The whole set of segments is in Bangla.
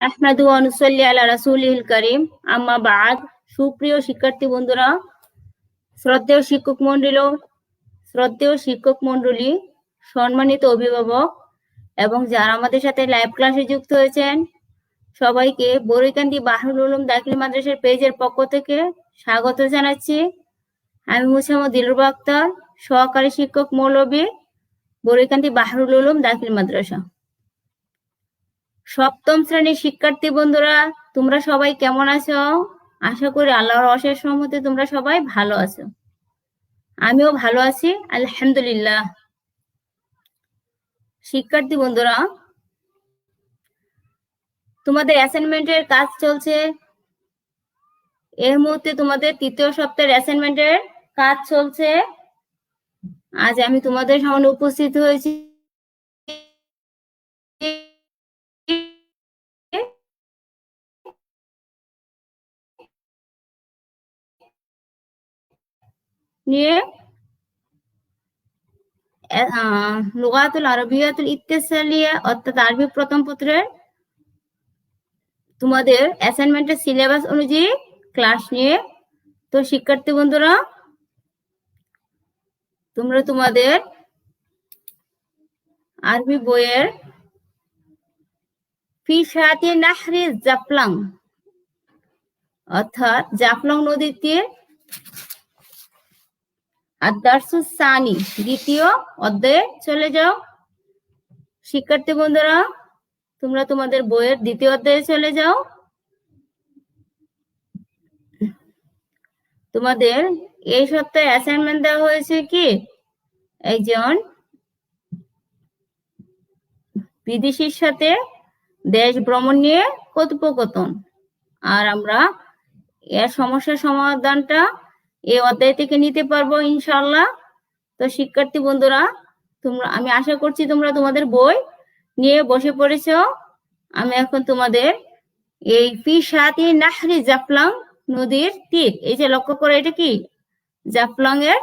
আহমাদু ওয়া নুসাল্লি আলা রাসূলিল কারীম, আম্মা বা'দ। সুপ্রিয় শিক্ষার্থী বন্ধুরা, শ্রদ্ধেয় শিক্ষক মণ্ডলী, সম্মানিত অভিভাবক এবং যারা আমাদের সাথে লাইভ ক্লাসে যুক্ত হয়েছেন, সবাইকে বড়ইকান্দি বাহরুল উলুম দাখিল মাদ্রাসার পেজের পক্ষ থেকে স্বাগত জানাচ্ছি। আমি মোহাম্মদ দিলরুবা আক্তার, সহকারী শিক্ষক মৌলভী, বড়ইকান্দি বাহরুল উলুম দাখিল মাদ্রাসা। সপ্তম শ্রেণীর শিক্ষার্থী বন্ধুরা, তোমরা সবাই কেমন আছো? আশা করি আল্লাহর অশেষ রহমতে তোমরা সবাই ভালো আছো। আমিও ভালো আছি, আলহামদুলিল্লাহ। শিক্ষার্থী বন্ধুরা, তোমাদের অ্যাসাইনমেন্টের কাজ চলছে। এই মুহূর্তে তোমাদের তৃতীয় সপ্তাহের অ্যাসাইনমেন্টের কাজ চলছে। আজ আমি তোমাদের সামনে উপস্থিত হয়েছি নিয়ে লুগাতুল আরবিয়াতুল ইত্তিসালিয়া অর্থাৎ আরবি প্রথম পত্রের তোমাদের অ্যাসাইনমেন্টের সিলেবাস অনুযায়ী ক্লাস নিয়ে। তো শিক্ষার্থী বন্ধুরা, তোমরা তোমাদের আরবি বইয়ের ফি শাতি নাহরি জাফলং অর্থাৎ জাফলং নদীর তীর আদ-দারসুস সানি দ্বিতীয় অধ্যায়ে চলে যাও। শিক্ষার্থী বন্ধুরা, তোমরা তোমাদের বইয়ের দ্বিতীয় অধ্যায়ে চলে যাও। তোমাদের এই সপ্তাহে অ্যাসাইনমেন্ট দেওয়া হয়েছে কি একজন বিদেশির সাথে দেশ ভ্রমণ নিয়ে কথোপকথন, আর আমরা এর সমস্যার সমাধানটা এই অধ্যায় থেকে নিতে পারবো ইনশাআল্লাহ। তো শিক্ষার্থী বন্ধুরা, আমি আশা করছি তোমরা তোমাদের বই নিয়ে বসে পড়েছো। আমি এখন তোমাদের এই ফি শাতি নাহরি জাফলং নদীর তীর, এই যে লক্ষ্য করে এটা কি জাফলং এর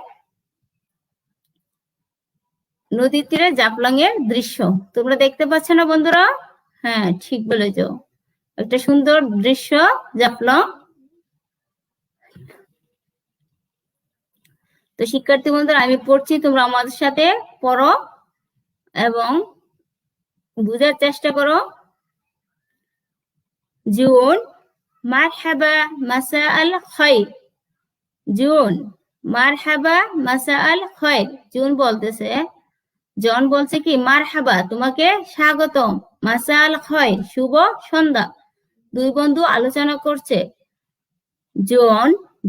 নদীর তীরে জাফলং এর দৃশ্য তোমরা দেখতে পাচ্ছ না বন্ধুরা? হ্যাঁ, ঠিক বলেছ, একটা সুন্দর দৃশ্য জাফলং। তো শিক্ষার্থী বন্ধুরা, আমি পড়ছি, তোমরা আমাদের সাথে পড়ো এবং বুঝার চেষ্টা করো। জুন মারহাবা মাসা আল খায়র। জুন মারহাবা মাসা আল খায়র। জুন বলতেছে, জন বলছে কি মারহাবা তোমাকে স্বাগতম, মাসা আল খায়র শুভ সন্ধ্যা। দুই বন্ধু আলোচনা করছে।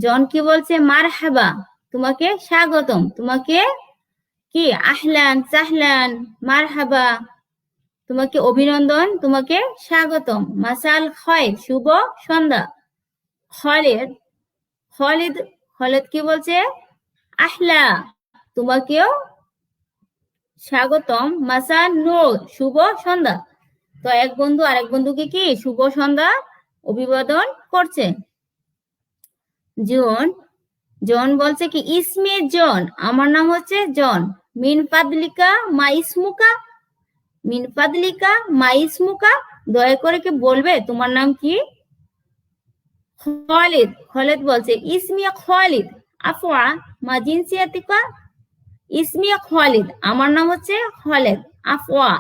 জন কি বলছে মারহাবা তোমাকে স্বাগতম, তোমাকে কি আহলান সাহলান মারহাবা তোমাকে অভিনন্দন, তোমাকে স্বাগতম। মাসাল খায়র শুভ সন্ধ্যা। খালিদ কি বলছে আহলা তোমাকেও স্বাগতম, মাসা নূর শুভ সন্ধ্যা। তো এক বন্ধু আরেক বন্ধুকে কি শুভ সন্ধ্যা অভিবাদন করছে। জন বলছে কি ইসমে জন, আমার নাম হচ্ছে জন। মিন ফাদলিকা মা ইসমুকা, মিন ফাদলিকা মা ইসমুকা, দয়া করে কি বলবে তোমার নাম কি? খালিদ বলছে ইসমিয়া খালিদ আফওয়া মা জিনসিয়াতিকা। ইসমিয়া খালিদ আমার নাম হচ্ছে খালিদ, আফওয়া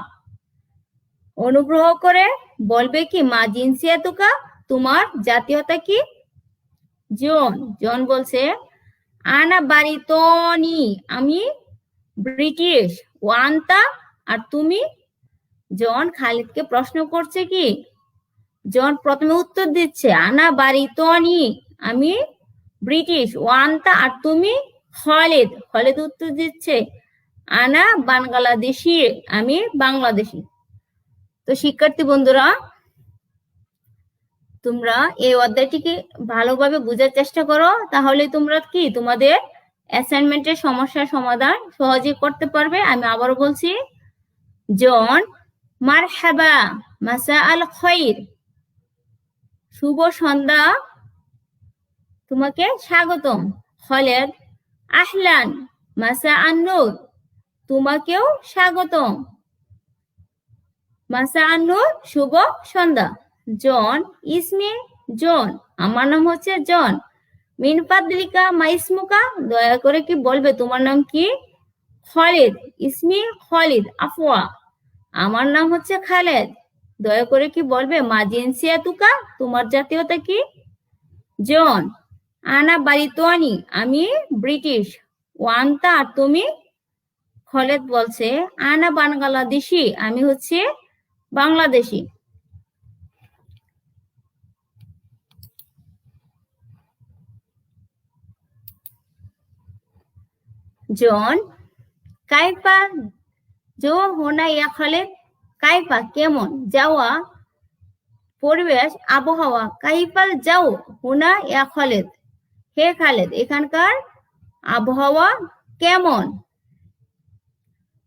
অনুগ্রহ করে বলবে কি মা জিনসিয়াতুকা তোমার জাতীয়তা কি? জন বলছে আনা বারিতনি আমি ব্রিটিশ, ওয়ান্তা আর তুমি? জন খালিদকে প্রশ্ন করছে কি, জন প্রথমে উত্তর দিচ্ছে আনা বারিতনি আমি ব্রিটিশ, ওয়ান্তা আর তুমি? খালিদ উত্তর দিচ্ছে আনা বাংলাদেশি আমি বাংলাদেশি। তো শিক্ষার্থী বন্ধুরা, তোমরা এই অধ্যায়টিকে ভালোভাবে বোঝার চেষ্টা করো, তাহলে তোমরা কি তোমাদের অ্যাসাইনমেন্টের সমস্যার সমাধান সহজে করতে পারবে। আমি আবারও বলছি, জন মারহাবা মাসা আল খায়র শুভ সন্ধ্যা তোমাকে স্বাগতম। খালিদ আহলান মাসা আন নূর তোমাকেও স্বাগতম, মাসা আন নূর শুভ সন্ধ্যা। জন, ইসমি জন, আমার নাম হচ্ছে জন। মিন ফাদলিকা মা ইসমুকা, দয়া করে কি বলবে তোমার নাম কি? খালিদ, ইসমি খালিদ, আফওয়া, আমার নাম হচ্ছে খালেদ, দয়া করে কি বলবে মা জিনসিয়াতুকা, তোমার জাতীয়তা কি? জন, আনা বারিতোয়ানি, আমি ব্রিটিশ। ওয়ান্তা, আর তুমি? খালেদ বলছে আনা বাংলাদেশি, আমি হচ্ছে বাংলাদেশি। জন, কাইফা জো হোনা ইয়া খালেদ, কাইফা কেমন, যাওয়া পরিবেশ আবহাওয়া, কাইফাল যাও হোনা ইয়া খালেদ, হে খালেদ এখানকার আবহাওয়া কেমন?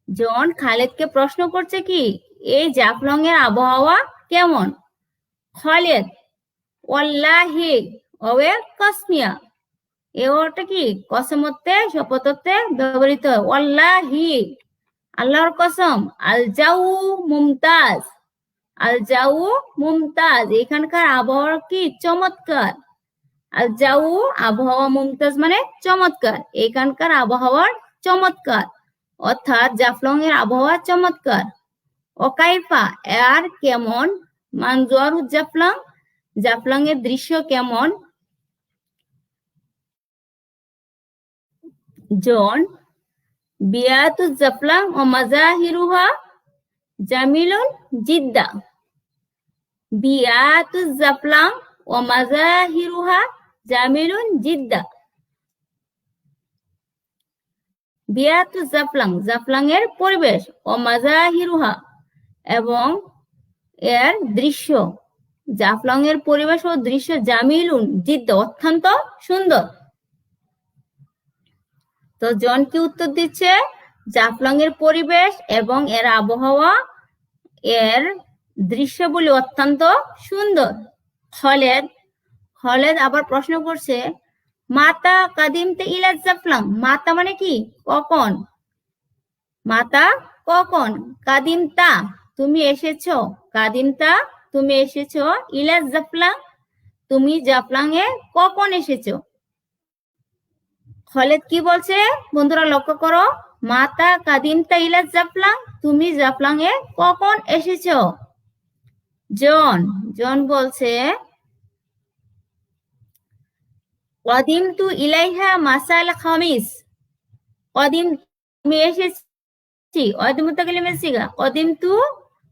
জন খালেদকে প্রশ্ন করছে কি এই জাফলং এর আবহাওয়া কেমন? খালেদ, ওয়াল্লাহি ওয়ে কসমিয়া, এ ওটা কি কসমতে শপথতে ব্যবহৃত হয়। ওয়াল্লাহি, আল্লাহর কসম, আল জাউ মুমতাজ, আল জাউ মুমতাজ, এখানকার আবহাওয়া কি চমৎকার। আল জাউ আবহাওয়া, মুমতাজ মানে চমৎকার, এখানকার আবহাওয়ার চমৎকার, অর্থাৎ জাফলং এর আবহাওয়া চমৎকার। অকাইফা, আর কেমন, মানজুয়ারু জাফলং, জাফলং এর দৃশ্য কেমন? জন, বিয়াতু জাফলং ও মাজাহিরুহা জামিলুন জিদ্দা, বিয়াতু জাফলং ও মাজাহিরুহা জামিলুন জিদ্দা। বিয়াতু জাফলং, জাফলং এর পরিবেশ, ও মাজাহিরুহা এবং এর দৃশ্য, জাফলং এর পরিবেশ ও দৃশ্য, জামিলুন জিদ্দা অত্যন্ত সুন্দর। তো জন কি উত্তর দিচ্ছে? জাফলং এর পরিবেশ এবং এর আবহাওয়া, এর দৃশ্যগুলি অত্যন্ত সুন্দর। খালেদ, খালেদ আবার প্রশ্ন করছে মাতা কাদিমতে ইলা জাফলং, মাতা মানে কি কখন, মাতা কখন, কাদিমতা তুমি এসেছো, কাদিমতা তুমি এসেছো, ইলা জাফলং তুমি জাফলং এ কখন এসেছো? খালেদ কি বলছে বন্ধুরা লক্ষ্য করো, মাতা কাদিমতা ইলা জাফলং, তুমি জাফলং এ কখন এসেছো? জন, জন বলছে কদিমতু ইলাইহা মাসাল খামিস, কদিম আমি এসেছি, কদিমতু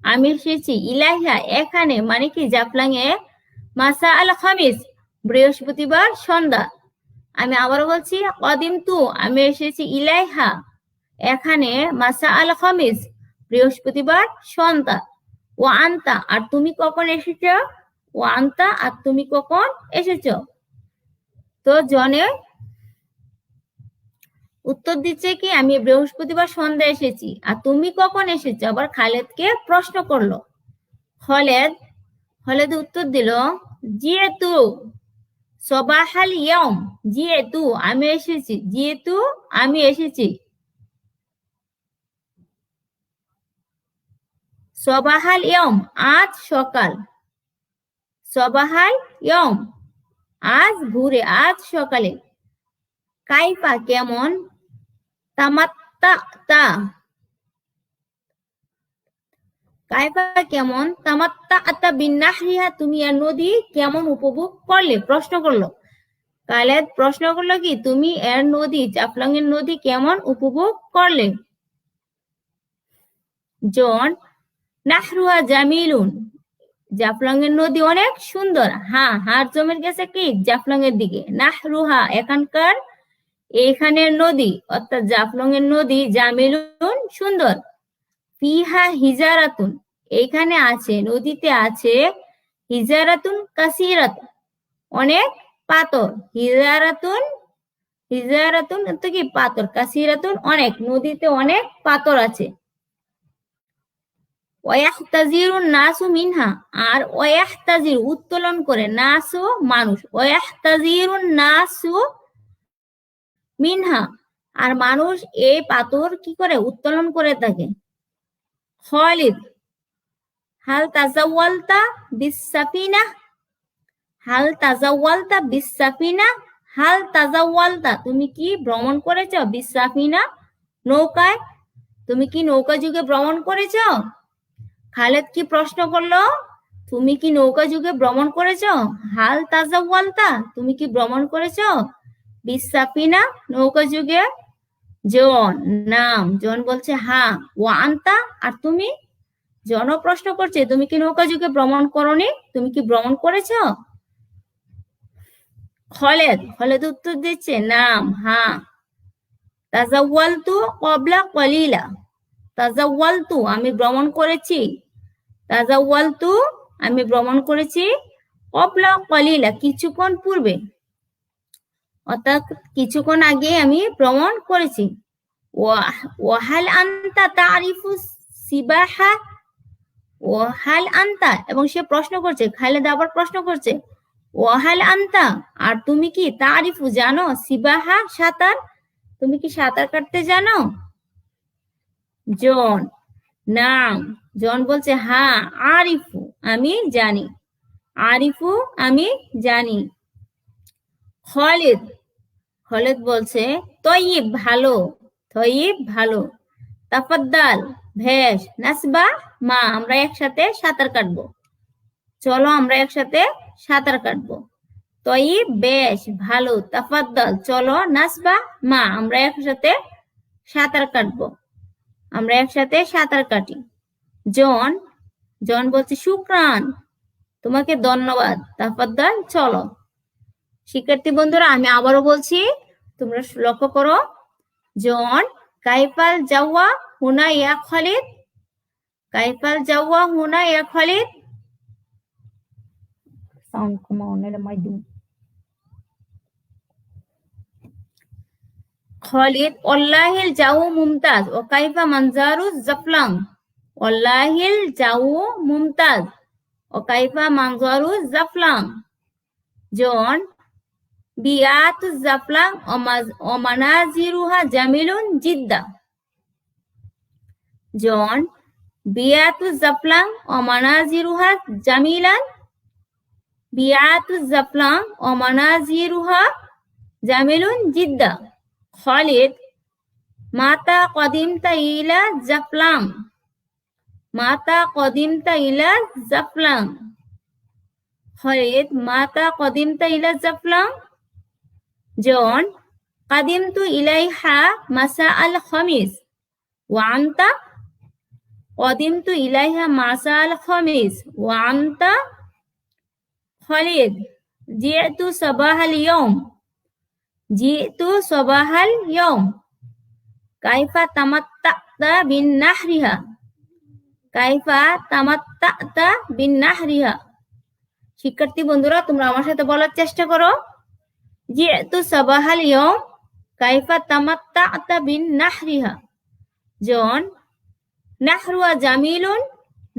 আমি এসেছি, ইলাইহা এখানে মানে কি জাফলং এ, মাসা আল খামিস বৃহস্পতিবার সন্ধ্যা। আমি আবারও বলছি কদিমতু আমি এসেছি, ইলাইহা এখানে, মাসা আল খামিস বৃহস্পতিবার সন্ধ্যা। ও আন্তা, আর তুমি কখন এসেছো? ও আন্তা, আর তুমি কখন এসেছো? তো জনে উত্তর দিচ্ছে কি আমি বৃহস্পতিবার সন্ধ্যা এসেছি, আর তুমি কখন এসেছো? আবার খালেদকে প্রশ্ন করলো। খালেদ, খালেদ উত্তর দিল জিয়েতু সবাহাল ইয়ম, জিয়েতু আমি এসেছি, জিয়েতু আমি এসেছি, সবাহাল ইয়ম আজ সকাল, সবাহাল ইয়ম আজ ভোরে, আজ সকালে। কাইফা কেমন, তামাত্তা তা, কাইফা কেমন, তামাত্তা আতা বিন্নাহরিহা তুমি আর নদী কেমন উপভোগ করলে, প্রশ্ন করলো। খালেদ প্রশ্ন করলো কি তুমি এর নদী, জাফলং এর নদী কেমন উপভোগ করলে? জন, নাহরুহা জামিলুন, জাফলং এর নদী অনেক সুন্দর। হ্যাঁ, হার জমের গেছে কি জাফলং এর দিকে। নাহরুহা এখানকার, এইখানের নদী অর্থাৎ জাফলং এর নদী, জামিলুন সুন্দর। ফিহা হিজারাতুন, এইখানে আছে নদীতে আছে, হিজারাতুন কাসিরাত অনেক পাথর, হিজারাতুন, হিজারাতুন তো কি পাথর, কাসিরাতুন অনেক, নদীতে অনেক পাথর আছে। ওয়াহতাজিরুন নাসু মিনহা, আর ওয়াহতাজির উত্তোলন করে, নাসু মানুষ, ওয়াহতাজিরুন নাসু মিনহা আর মানুষ এই পাথর কি করে উত্তোলন করে থাকে। খালিদ, হাল তাজাওয়ালতা বিসাফিনা, হাল তাজাওয়ালতা বিসাফিনা, হাল তাজাওয়ালতা তুমি কি ভ্রমণ করেছো, বিসাফিনা নৌকায়, তুমি কি নৌকা যুগে ভ্রমণ করেছো? খালেদ কি প্রশ্ন করলো, তুমি কি নৌকা যুগে ভ্রমণ করেছো? হাল তাজাওয়ালতা তুমি কি ভ্রমণ করেছো বিসাফিনা নৌকা যুগে? জন নাম, জন বলছে হ্যাঁ, ও আনতা আর তুমি? জন প্রশ্ন করছে তুমি কি নৌকা যুগে ভ্রমণ করনি, তুমি কি ভ্রমণ করেছো? খালেদ, খালেদ উত্তর দিচ্ছে নাম হ্যাঁ। তাজাওয়ালতু ক্বাবলা ক্বালিলা, তাজাওয়ালতু আমি ভ্রমণ করেছি, তাজাওয়ালতু আমি ভ্রমণ করেছি, ক্বাবলা ক্বালিলা কিছুক্ষণ পূর্বে, অর্থাৎ কিছুক্ষণ আগে আমি ভ্রমণ করেছি। ওয়াহাল আনতা তারিফু সিবাহা, ওয়াহাল আনতা এবং সে প্রশ্ন করছে, খালেদ আবার প্রশ্ন করছে ওয়াহাল আনতা আর তুমি কি তারিফু জানো, সিবাহা সাঁতার, তুমি কি সাঁতার কাটতে জানো? জন নাম, জন বলছে হ্যাঁ, আরিফু আমি জানি, আরিফু আমি জানি। খালিদ, খালিদ বলছে তয়িব ভালো, তয়িব ভালো। তাফাদ্দাল ভেষ, নাসবা মা আমরা একসাথে সাঁতার কাটবো, চলো আমরা একসাথে সাঁতার কাটবো। তয়িব বেশ ভালো, তাফাদ্দাল চলো, নাসবা মা আমরা একসাথে সাঁতার কাটবো, আমরা একসাথে সাঁতার কাটি। জন, জন বলছে শুকরান তোমাকে ধন্যবাদ, তাফাদ্দাল চলো। শিক্ষার্থী বন্ধুরা আমি আবারও বলছি, তোমরা লক্ষ্য করো। জন কাইফাল জাওয়া হুনা ইয়া খালিদ, কাইফাল জাওয়া হুনা ইয়া খালিদ, সাউন্ড কমাও নাহলে মাইদুম। খালিদ ওয়াল্লাহিল জাউ মুমতাজ ও কাইফা মানজারু জাফলাং, ওয়াল্লাহিল জাউ মুমতাজ ও কাইফা মানজারু জাফলাং। জন বিয়াতু জাফলাং ও মানাজিরুহা জামিলুন জিদ্দা, জন বিয়াতু জাফলাং ও মানাজিরুহা জামিলান, বিয়াতু জাফলাং ও মানাজিরুহা জামিলুন জিদ্দা। খালিদ মাতা কদিমতা ইলা জাফলাং, মাতা কদিমতা ইলা জাফলাং, খালিদ মাতা কদিমতা ইলা জাফলাং। জন কাদিমতু ইলাইহা মাসা আল খামিস ওয়া আনতা, কদিমতু ইলাইহা মাসা আল খামিস ওয়া আনতা। খালিদ জিতু সাবাহাল ইয়ৌম, জিতু সাবাহাল ইয়ৌম, কাইফা তামাত্তাতা বিন নাহরিহা, কাইফা তামাত্তাতা বিন নাহরিহা। শিক্ষার্থী বন্ধুরা তোমরা আমার সাথে বলার চেষ্টা করো, জিতু সাবাহাল ইয়ৌম কাইফা তামাত্তাতা বিন নাহরিহা। জন নাহরুহা জামিলুন,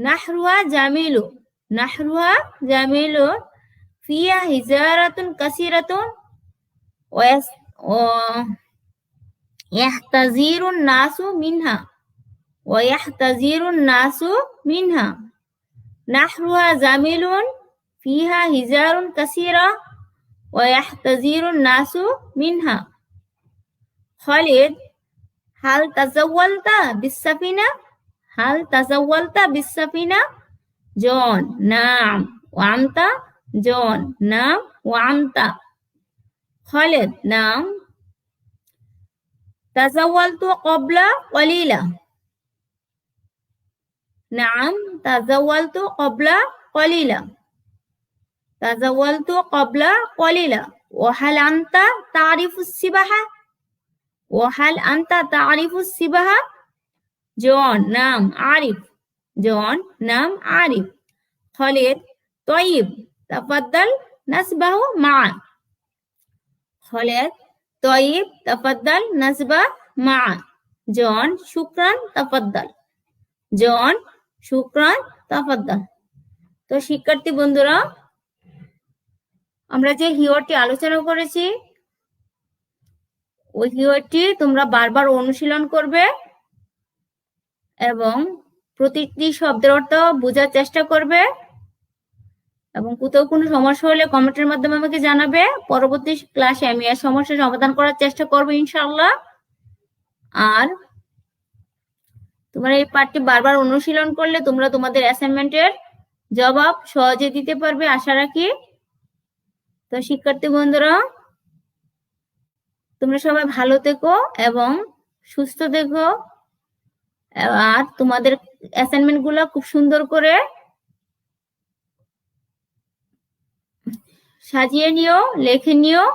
নাহরুহা জামিলু, নাহরুহা জামিলু, ফিহা হিজারাতুন কাসিরাতুন ইয়াহতাজিরুন নাসু মিনহা, ওয়া ইয়াহতাজিরুন নাসু মিনহা। নাহরুহা জামিলুন ফিহা হিজারুন কাসিরা ওয়া ইয়াহতাজিরুন নাসু মিনহা। খালিদ হাল তাজাওয়ালতা বিসাফিনা, হাল তাজাওয়ালতা বিসাফিনা। জন নাম, ওয়া আনতা, জন নাম, ওয়া আনতা। খালিদ নাম তাজাওয়ালতু ক্বাবলা ক্বালিলা, নাম তাজাওয়ালতু ক্বাবলা ক্বালিলা, তাজাওয়ালতু ক্বাবলা ক্বালিলা। ওয়া হাল আনতা তারিফুস সিবাহা, ওয়া হাল আনতা তারিফুস সিবাহা। জন নাম আরিফ, জন নাম আরিফ। খালিদ তয়িব তাফাদ্দাল নাসবাহু মা, খালিদ তয়িব তাফাদ্দাল নাসবা মা। জন শুকরান তাফাদ্দাল, জন শুকরান তাফাদ্দাল। তো শিক্ষার্থী বন্ধুরা আমরা যে হিওয়ার্ডটি আলোচনা করেছি ওই হিওয়ার্ডটি তোমরা বারবার অনুশীলন করবে এবং প্রতিটি শব্দের অর্থ বোঝার চেষ্টা করবে এবং কোথাও কোনো সমস্যা হলে কমেন্টের মাধ্যমে আমাকে জানাবে। পরবর্তী ক্লাসে আমি এই সমস্যার সমাধান করার চেষ্টা করব ইনশাআল্লাহ। আর তোমরা এই পাঠটি বারবার অনুশীলন করলে তোমরা তোমাদের অ্যাসাইনমেন্টের জবাব সহজে দিতে পারবে আশা রাখি। তো শিক্ষার্থী বন্ধুরা, তোমরা সবাই ভালো থেকো এবং সুস্থ থেকো, আর তোমাদের অ্যাসাইনমেন্ট গুলো খুব সুন্দর করে সাজিয়ে নিও, লিখে নিও।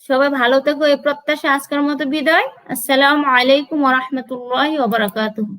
সবাই ভালো থেকো এই প্রত্যাশা আজকের মতো বিদায়। আসসালামু আলাইকুম ওয়া রাহমাতুল্লাহি ওয়া বারাকাতুহু।